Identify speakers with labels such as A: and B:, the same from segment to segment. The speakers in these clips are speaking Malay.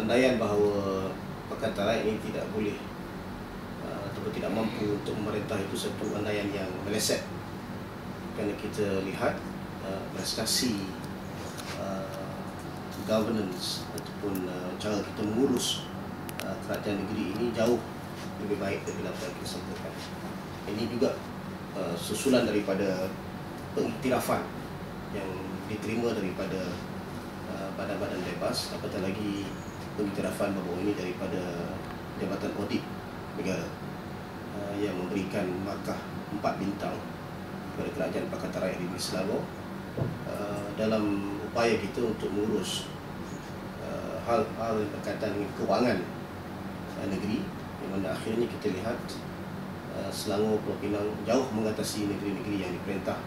A: andaian bahawa Pakatan Rakyat ini tidak boleh ataupun tidak mampu untuk memerintah itu satu andaian yang meleset, kerana kita lihat prestasi governance ataupun cara kita mengurus kerajaan negeri ini jauh lebih baik daripada apa yang kita sangkakan. Ini juga susulan daripada pengiktirafan yang diterima daripada badan-badan bebas, apatah lagi pengiktirafan bahawa ini daripada Jabatan Audit Negara yang memberikan markah 4 bintang kepada Kerajaan Pakatan Rakyat Negeri Selangor dalam upaya kita untuk mengurus hal-hal yang berkaitan dengan kewangan negeri, yang mana akhirnya kita lihat Selangor, Pulau Pinang jauh mengatasi negeri-negeri yang diperintah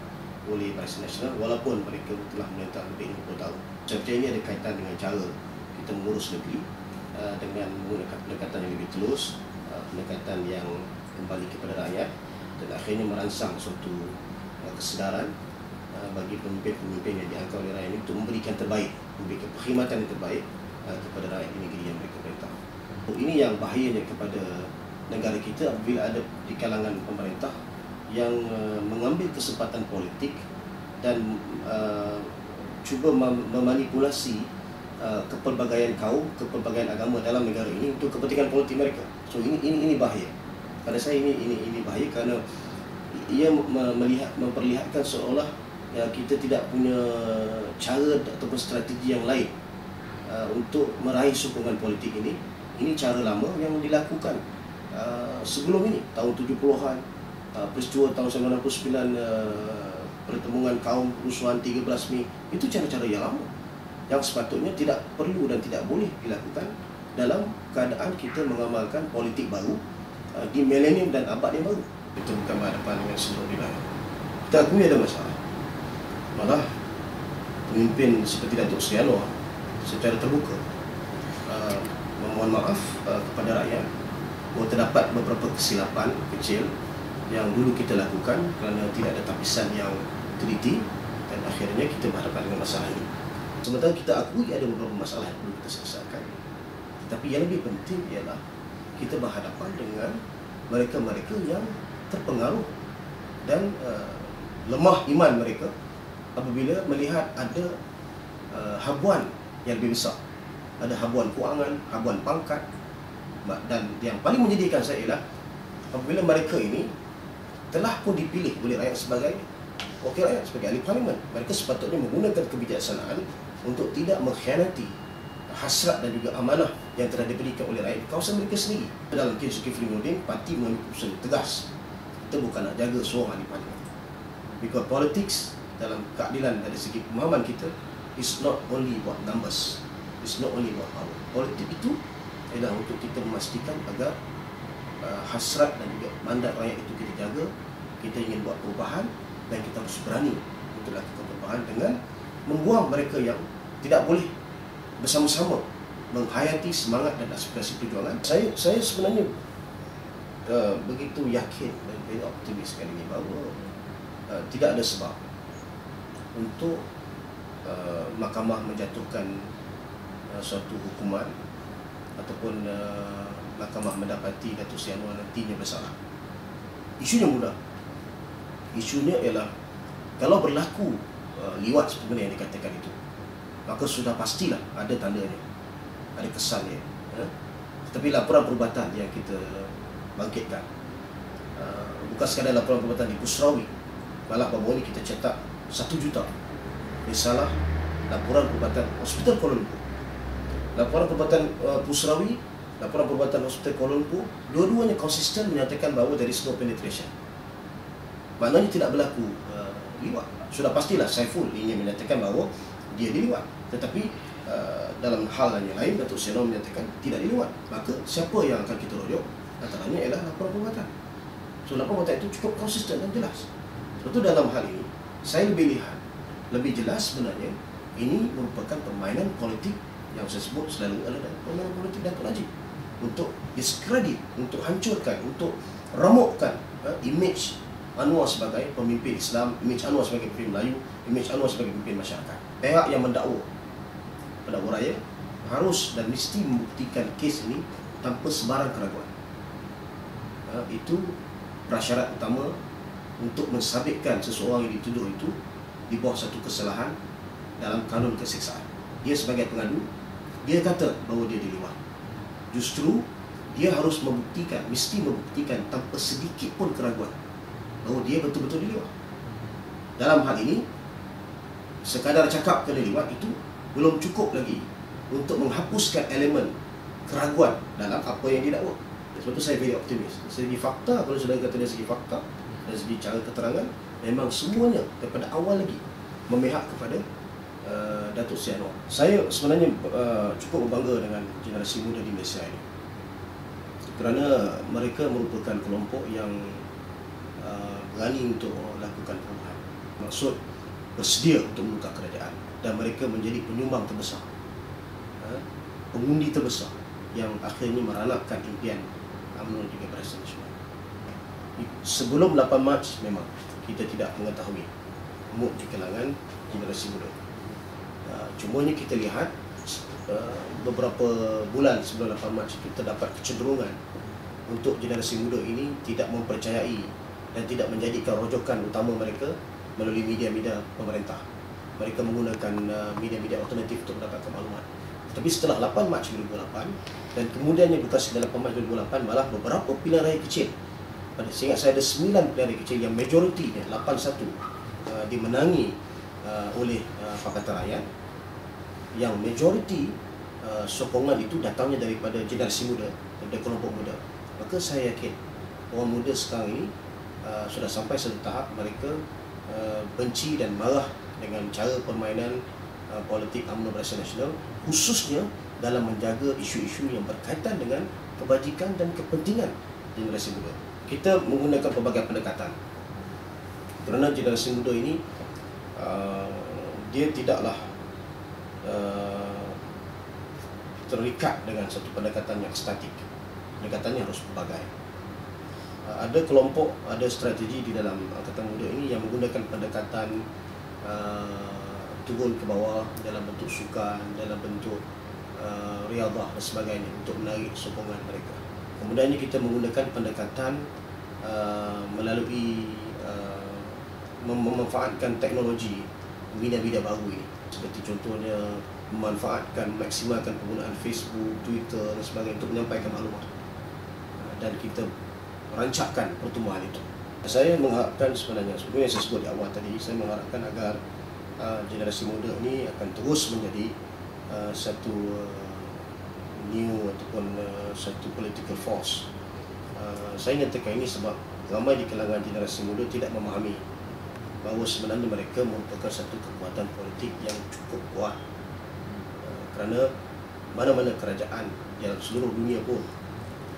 A: oleh Barisan Nasional walaupun mereka telah memerintah lebih 50 tahun. Saya percaya ini ada kaitan dengan cara kita mengurus negeri dengan menggunakan pendekatan yang lebih telus, pendekatan yang kembali kepada rakyat, dan akhirnya merangsang suatu kesedaran bagi pemimpin-pemimpin yang diangkat oleh rakyat ini untuk memberikan terbaik, memberikan perkhidmatan yang terbaik kepada rakyat di negeri yang mereka perintah. Ini yang bahayanya kepada negara kita apabila ada di kalangan pemerintah yang mengambil kesempatan politik dan cuba memanipulasi kepelbagaian kaum, kepelbagaian agama dalam negara ini untuk kepentingan politik mereka. So ini bahaya. Pada saya ini bahaya kerana ia memperlihatkan seolah kita tidak punya cara ataupun strategi yang lain untuk meraih sokongan politik ini. Ini cara lama yang dilakukan sebelum ini, tahun 70-an, peristiwa tahun 99, pertemuan kaum, kerusuhan 13 Mei, itu cara-cara yang lama yang sepatutnya tidak perlu dan tidak boleh dilakukan dalam keadaan kita mengamalkan politik baru di milenium dan abad yang baru. Itu bukan berhadapan dengan seluruh wilayah. Kita akui ada masalah. Malah pemimpin seperti Datuk Seri Anwar secara terbuka memohon maaf kepada rakyat bahawa terdapat beberapa kesilapan kecil yang dulu kita lakukan kerana tidak ada tapisan yang teliti, dan akhirnya kita berhadapan dengan masalah ini. Sementara kita akui ada beberapa masalah yang perlu kita selesaikan, tetapi yang lebih penting ialah kita berhadapan dengan mereka-mereka yang terpengaruh dan lemah iman mereka apabila melihat ada habuan yang lebih besar. Ada habuan kewangan, habuan pangkat, dan yang paling menyedihkan saya ialah apabila mereka ini telah pun dipilih oleh rakyat sebagai wakil rakyat, sebagai ahli parlimen. Mereka sepatutnya menggunakan kebijaksanaan untuk tidak mengkhianati hasrat dan juga amanah yang telah diberikan oleh rakyat di kawasan mereka sendiri. Dalam kes Zulkifli Nordin, parti mengambil keputusan tegas. Kita bukan nak jaga seorang ahli parlimen. Because politics dalam keadilan dari segi pemahaman kita is not only about numbers, it's not only about power. Politik itu adalah untuk kita memastikan agar hasrat dan juga mandat rakyat itu kita jaga. Kita ingin buat perubahan dan kita harus berani untuk lakukan perubahan dengan membuang mereka yang tidak boleh bersama-sama menghayati semangat dan aspirasi perjuangan. Saya sebenarnya begitu yakin dan very optimis kali ini bahawa tidak ada sebab untuk mahkamah menjatuhkan suatu hukuman ataupun mahkamah mendapati Datuk Seri Anwar nantinya bersalah. Isunya mudah. Isunya ialah kalau berlaku liwat seperti yang dikatakan itu, maka sudah pastilah ada tandanya, ada kesannya. Tetapi laporan perubatan yang kita bangkitkan bukan sekadar laporan perubatan di Pusrawi, malah baru ini kita cetak 1 juta risalah laporan perubatan Hospital Kuala Lumpur. Laporan perubatan Pusrawi, laporan perubatan Hospital Kuala Lumpur, dua-duanya konsisten menyatakan bahawa there is no penetration. Maknanya tidak berlaku liwat. Sudah pastilah Saiful ingin menyatakan bahawa dia diliwat, tetapi dalam hal yang lain Datuk Seri Anwar menyatakan tidak diliwat. Maka siapa yang akan kita rujuk? Antaranya ialah laporan perubatan. So laporan perubatan itu cukup konsisten dan jelas. Sebab itu dalam hal ini saya lebih lihat, lebih jelas sebenarnya ini merupakan permainan politik yang saya sebut selalu adalah permainan politik Datuk Najib untuk diskredit, untuk hancurkan, untuk remukkan imej Anwar sebagai pemimpin Islam, imej Anwar sebagai pemimpin Melayu, imej Anwar sebagai pemimpin masyarakat. Pihak yang pendakwa raya harus dan mesti membuktikan kes ini tanpa sebarang keraguan. Itu prasyarat utama untuk mensabitkan seseorang yang dituduh itu di bawah satu kesalahan dalam kanun keseksaan. Dia sebagai pengadu, dia kata bahawa dia diliwat. Justru dia harus membuktikan, mesti membuktikan tanpa sedikit pun keraguan bahawa dia betul-betul diliwat. Dalam hal ini, sekadar cakap kena liwat itu belum cukup lagi untuk menghapuskan elemen keraguan dalam apa yang didakwa. Sebab itu saya very optimis. Dari segi fakta, kalau sudah kata dari segi fakta, dari segi cara keterangan, memang semuanya daripada awal lagi memihak kepada Datuk Seri Anwar. Saya sebenarnya cukup berbangga dengan generasi muda di Malaysia ini, kerana mereka merupakan kelompok yang berani untuk lakukan perubahan. Maksud bersedia untuk membuka kerajaan, dan mereka menjadi penyumbang terbesar, pengundi terbesar yang akhirnya meranapkan impian UMNO juga Barisan Nasional. Sebelum 8 Mac memang kita tidak mengetahui mood di kalangan generasi muda. Cumanya kita lihat beberapa bulan sebelum 8 Mac itu terdapat kecenderungan untuk generasi muda ini tidak mempercayai dan tidak menjadikan rujukan utama mereka melalui media-media pemerintah. Mereka menggunakan media-media alternatif untuk mendapatkan maklumat. Tapi setelah 8 Mac 2008 dan kemudiannya bukan setelah 8 Mac 2008, malah beberapa pilihan raya kecil, seingat saya ada 9 pilihan raya kecil yang majoritinya 81 dimenangi oleh Pakatan Rakyat, yang majoriti sokongan itu datangnya daripada generasi muda, daripada kelompok muda. Maka saya yakin orang muda sekarang ini sudah sampai satu tahap mereka benci dan marah dengan cara permainan politik UMNO Barisan Nasional, khususnya dalam menjaga isu-isu yang berkaitan dengan kebajikan dan kepentingan generasi muda. Kita menggunakan pelbagai pendekatan, kerana generasi muda ini dia tidaklah terikat dengan satu pendekatan yang statik. Pendekatannya harus berbagai. Ada kelompok, ada strategi di dalam Angkatan Muda ini yang menggunakan pendekatan turun ke bawah dalam bentuk sukan, dalam bentuk riadah dan sebagainya untuk menarik sokongan mereka. Kemudiannya kita menggunakan pendekatan melalui memanfaatkan teknologi media-media baru ini, seperti contohnya memanfaatkan, maksimalkan penggunaan Facebook, Twitter dan sebagainya untuk menyampaikan maklumat, dan kita rancakkan pertumbuhan itu. Saya mengharapkan sebenarnya, seperti yang saya sebut di awal tadi, saya mengharapkan agar generasi muda ini akan terus menjadi satu new ataupun satu political force. Saya nyatakan ini sebab ramai di kalangan generasi muda tidak memahami bahawa sebenarnya mereka merupakan satu kekuatan politik yang cukup kuat, kerana mana-mana kerajaan dalam seluruh dunia pun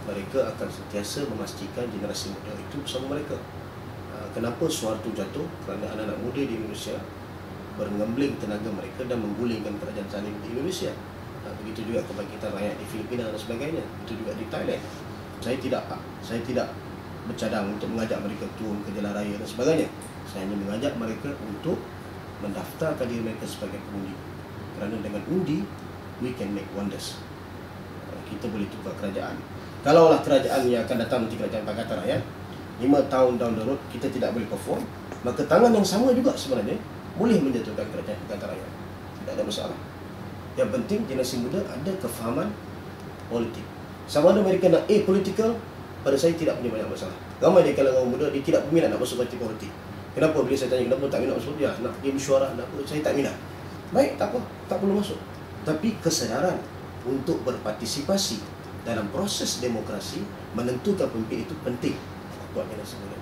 A: mereka akan sentiasa memastikan generasi muda itu bersama mereka. Kenapa suara itu jatuh? Kerana anak-anak muda di Indonesia berngembling tenaga mereka dan menggulingkan kerajaan zalim di Indonesia. Begitu juga kebangkitan rakyat di Filipina dan sebagainya. Begitu juga di Thailand. Saya tidak bercadang untuk mengajak mereka turun ke jalan raya dan sebagainya. Saya hanya mengajak mereka untuk mendaftarkan diri mereka sebagai pengundi. Kerana dengan undi, we can make wonders. Kita boleh tukar kerajaan. Kalaulah kerajaan yang akan datang nanti kerajaan Pakatan Rakyat, 5 tahun down the road kita tidak boleh perform, maka tangan yang sama juga sebenarnya boleh menjatuhkan kerajaan Pakatan Rakyat. Tidak ada masalah. Yang penting generasi muda ada kefahaman politik. Sama ada mereka nak political, pada saya tidak punya banyak masalah. Ramai di kalangan orang muda dia tidak berminat nak masuk parti politik. Kenapa? Bila saya tanya kenapa tak minat masuk, ya nak pergi mesyuarat, nak apa, saya tak minat. Baik, tak apa, tak perlu masuk. Tapi kesedaran untuk berpartisipasi dalam proses demokrasi, menentukan pemimpin itu penting buat generasi muda.